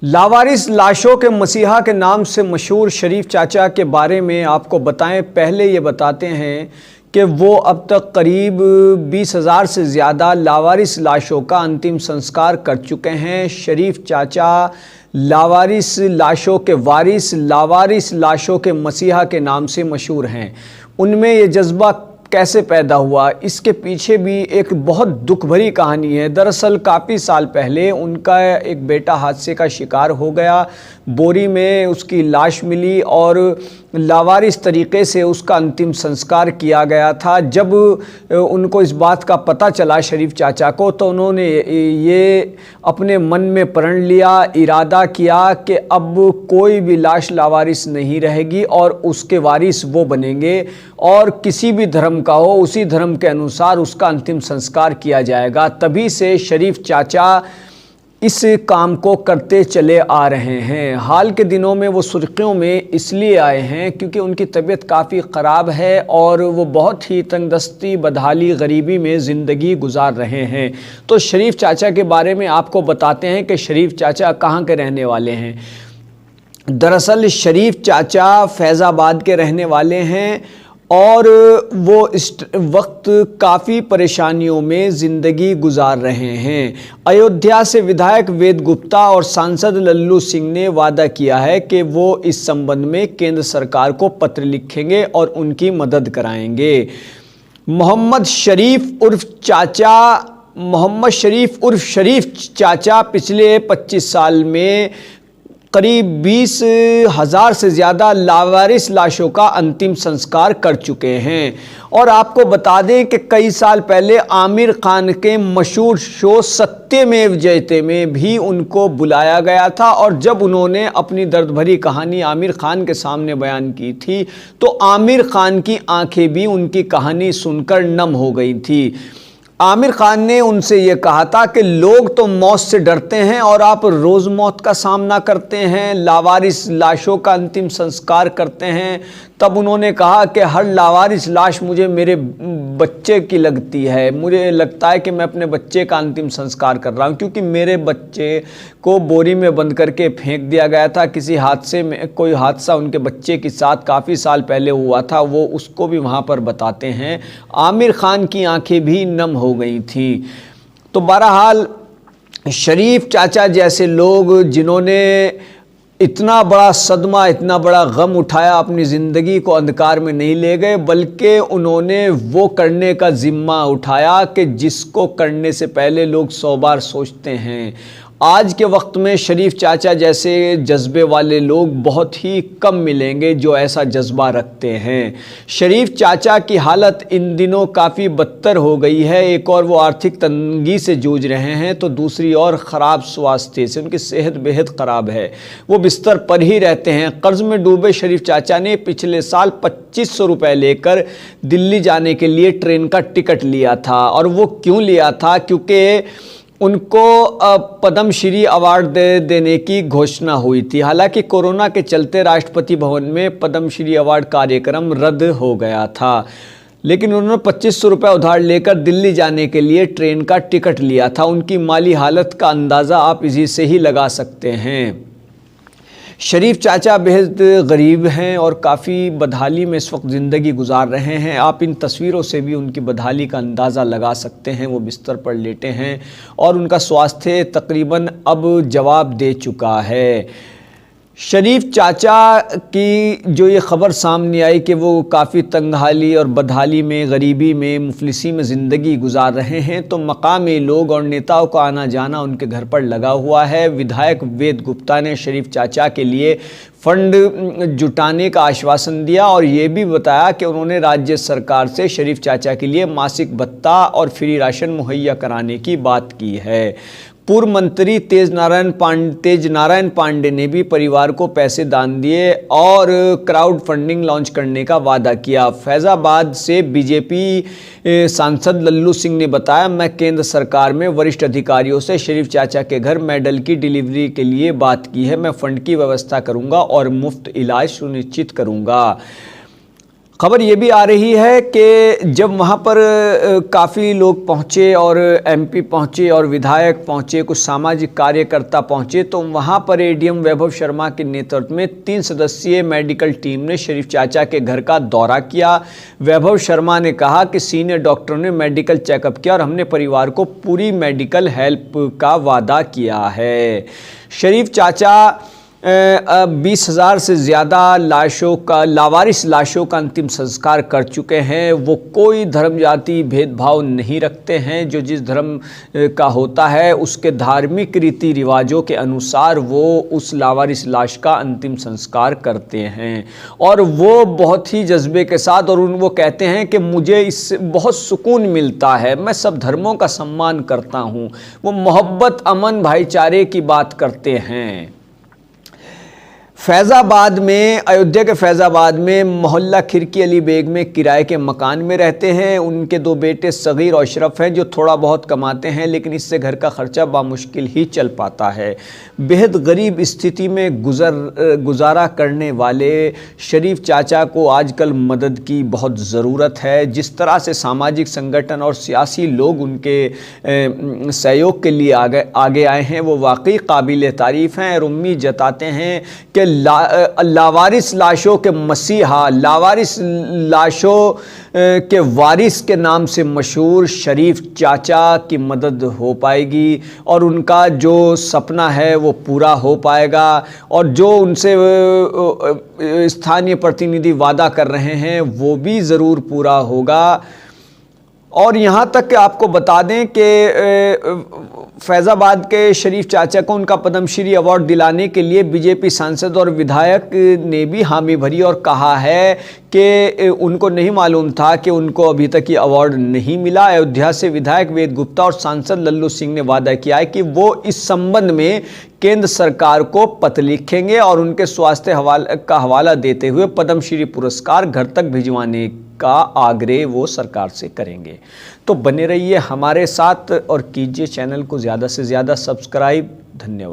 लावारिस लाशों के मसीहा के नाम से मशहूर शरीफ चाचा के बारे में आपको बताएं। पहले ये बताते हैं कि वो अब तक करीब 20,000 से ज़्यादा लावारिस लाशों का अंतिम संस्कार कर चुके हैं। शरीफ चाचा लावारिस लाशों के वारिस, लावारिस लाशों के मसीहा के नाम से मशहूर हैं। उनमें ये जज्बा कैसे पैदा हुआ, इसके पीछे भी एक बहुत दुख भरी कहानी है। दरअसल काफ़ी साल पहले उनका एक बेटा हादसे का शिकार हो गया। बोरी में उसकी लाश मिली और लावारिस तरीक़े से उसका अंतिम संस्कार किया गया था। जब उनको इस बात का पता चला शरीफ चाचा को, तो उन्होंने ये अपने मन में प्रण लिया, इरादा किया कि अब कोई भी लाश लावारिस नहीं रहेगी और उसके वारिस वो बनेंगे और किसी भी धर्म का हो उसी धर्म के अनुसार उसका अंतिम संस्कार किया जाएगा। तभी से शरीफ चाचा इस काम को करते चले आ रहे हैं। हाल के दिनों में वो सुर्खियों में इसलिए आए हैं क्योंकि उनकी तबीयत काफ़ी ख़राब है और वो बहुत ही तंगदस्ती, बदहाली, गरीबी में ज़िंदगी गुजार रहे हैं। तो शरीफ चाचा के बारे में आपको बताते हैं कि शरीफ चाचा कहाँ के रहने वाले हैं। दरअसल शरीफ चाचा फैज़ाबाद के रहने वाले हैं और वो इस वक्त काफ़ी परेशानियों में ज़िंदगी गुजार रहे हैं। अयोध्या से विधायक वेद गुप्ता और सांसद लल्लू सिंह ने वादा किया है कि वो इस संबंध में केंद्र सरकार को पत्र लिखेंगे और उनकी मदद कराएंगे। मोहम्मद शरीफ उर्फ शरीफ चाचा पिछले 25 साल में करीब 20,000 से ज़्यादा लावारिस लाशों का अंतिम संस्कार कर चुके हैं। और आपको बता दें कि कई साल पहले आमिर खान के मशहूर शो सत्यमेव जयते में भी उनको बुलाया गया था और जब उन्होंने अपनी दर्द भरी कहानी आमिर खान के सामने बयान की थी तो आमिर खान की आंखें भी उनकी कहानी सुनकर नम हो गई थी। आमिर खान ने उनसे ये कहा था कि लोग तो मौत से डरते हैं और आप रोज़ मौत का सामना करते हैं, लावारिस लाशों का अंतिम संस्कार करते हैं। तब उन्होंने कहा कि हर लावारिस लाश मुझे मेरे बच्चे की लगती है, मुझे लगता है कि मैं अपने बच्चे का अंतिम संस्कार कर रहा हूँ, क्योंकि मेरे बच्चे को बोरी में बंद करके फेंक दिया गया था। किसी हादसे में, कोई हादसा उनके बच्चे के साथ काफ़ी साल पहले हुआ था, वो उसको भी वहाँ पर बताते हैं। आमिर खान की आंखें भी नम हो गई थी। तो बहरहाल शरीफ चाचा जैसे लोग जिन्होंने इतना बड़ा सदमा, इतना बड़ा गम उठाया, अपनी ज़िंदगी को अंधकार में नहीं ले गए, बल्कि उन्होंने वो करने का ज़िम्मा उठाया कि जिसको करने से पहले लोग 100 बार सोचते हैं। आज के वक्त में शरीफ चाचा जैसे जज्बे वाले लोग बहुत ही कम मिलेंगे जो ऐसा जज्बा रखते हैं। शरीफ चाचा की हालत इन दिनों काफ़ी बदतर हो गई है। एक और वो आर्थिक तंगी से जूझ रहे हैं तो दूसरी और ख़राब स्वास्थ्य से उनकी सेहत बेहद ख़राब है। वो बिस्तर पर ही रहते हैं। कर्ज में डूबे शरीफ चाचा ने पिछले साल 2500 रुपये लेकर दिल्ली जाने के लिए ट्रेन का टिकट लिया था। और वो क्यों लिया था? क्योंकि उनको पद्मश्री अवार्ड देने की घोषणा हुई थी। हालांकि कोरोना के चलते राष्ट्रपति भवन में पद्मश्री अवार्ड कार्यक्रम रद्द हो गया था, लेकिन उन्होंने 2500 रुपये उधार लेकर दिल्ली जाने के लिए ट्रेन का टिकट लिया था। उनकी माली हालत का अंदाज़ा आप इसी से ही लगा सकते हैं। शरीफ चाचा बेहद गरीब हैं और काफ़ी बदहाली में इस वक्त ज़िंदगी गुजार रहे हैं। आप इन तस्वीरों से भी उनकी बदहाली का अंदाज़ा लगा सकते हैं। वो बिस्तर पर लेटे हैं और उनका स्वास्थ्य तकरीबन अब जवाब दे चुका है। शरीफ चाचा की जो ये ख़बर सामने आई कि वो काफ़ी तंगहाली और बदहाली में, गरीबी में, मुफलिसी में ज़िंदगी गुजार रहे हैं, तो मकामी लोग और नेताओं का आना जाना उनके घर पर लगा हुआ है। विधायक वेद गुप्ता ने शरीफ चाचा के लिए फ़ंड जुटाने का आश्वासन दिया और ये भी बताया कि उन्होंने राज्य सरकार से शरीफ चाचा के लिए मासिक भत्ता और फ्री राशन मुहैया कराने की बात की है। पूर्व मंत्री तेज नारायण पांडे ने भी परिवार को पैसे दान दिए और क्राउड फंडिंग लॉन्च करने का वादा किया। फैज़ाबाद से बीजेपी सांसद लल्लू सिंह ने बताया, मैं केंद्र सरकार में वरिष्ठ अधिकारियों से शरीफ चाचा के घर मेडल की डिलीवरी के लिए बात की है। मैं फ़ंड की व्यवस्था करूंगा और मुफ्त इलाज सुनिश्चित करूंगा। खबर ये भी आ रही है कि जब वहाँ पर काफ़ी लोग पहुँचे और एमपी पहुँचे और विधायक पहुँचे, कुछ सामाजिक कार्यकर्ता पहुँचे, तो वहाँ पर एडीएम वैभव शर्मा के नेतृत्व में 3 सदस्यीय मेडिकल टीम ने शरीफ चाचा के घर का दौरा किया। वैभव शर्मा ने कहा कि सीनियर डॉक्टरों ने मेडिकल चेकअप किया और हमने परिवार को पूरी मेडिकल हेल्प का वादा किया है। शरीफ चाचा 20,000 से ज़्यादा लावारिस लाशों का अंतिम संस्कार कर चुके हैं। वो कोई धर्म जाति भेदभाव नहीं रखते हैं। जो जिस धर्म का होता है उसके धार्मिक रीति रिवाजों के अनुसार वो उस लावारिस लाश का अंतिम संस्कार करते हैं और वो बहुत ही जज्बे के साथ, और वो कहते हैं कि मुझे इससे बहुत सुकून मिलता है, मैं सब धर्मों का सम्मान करता हूँ। वो मोहब्बत, अमन, भाईचारे की बात करते हैं। फैज़ाबाद में, अयोध्या के फैज़ाबाद में मोहल्ला खिरकी अली बेग में किराए के मकान में रहते हैं। उनके 2 बेटे सगीर और अशरफ हैं जो थोड़ा बहुत कमाते हैं, लेकिन इससे घर का खर्चा बामुश्किल ही चल पाता है। बेहद गरीब स्थिति में गुजारा करने वाले शरीफ चाचा को आजकल मदद की बहुत ज़रूरत है। जिस तरह से सामाजिक संगठन और सियासी लोग उनके सहयोग के लिए आगे आए हैं वो वाकई काबिल तारीफ़ हैं और उम्मीद जताते हैं कि लावारिस लाशों के मसीहा, लावारिस लाशों के वारिस के नाम से मशहूर शरीफ चाचा की मदद हो पाएगी और उनका जो सपना है वो पूरा हो पाएगा और जो उनसे स्थानीय प्रतिनिधि वादा कर रहे हैं वो भी ज़रूर पूरा होगा। और यहाँ तक कि आपको बता दें कि फैज़ाबाद के शरीफ चाचा को उनका पद्मश्री अवार्ड दिलाने के लिए बीजेपी सांसद और विधायक ने भी हामी भरी और कहा है कि उनको नहीं मालूम था कि उनको अभी तक ये अवार्ड नहीं मिला। अयोध्या से विधायक वेद गुप्ता और सांसद लल्लू सिंह ने वादा किया है कि वो इस संबंध में केंद्र सरकार को पत्र लिखेंगे और उनके स्वास्थ्य का हवाला देते हुए पद्मश्री पुरस्कार घर तक भिजवाने का आग्रह वो सरकार से करेंगे। तो बने रहिए हमारे साथ और कीजिए चैनल को ज़्यादा से ज़्यादा सब्सक्राइब। धन्यवाद।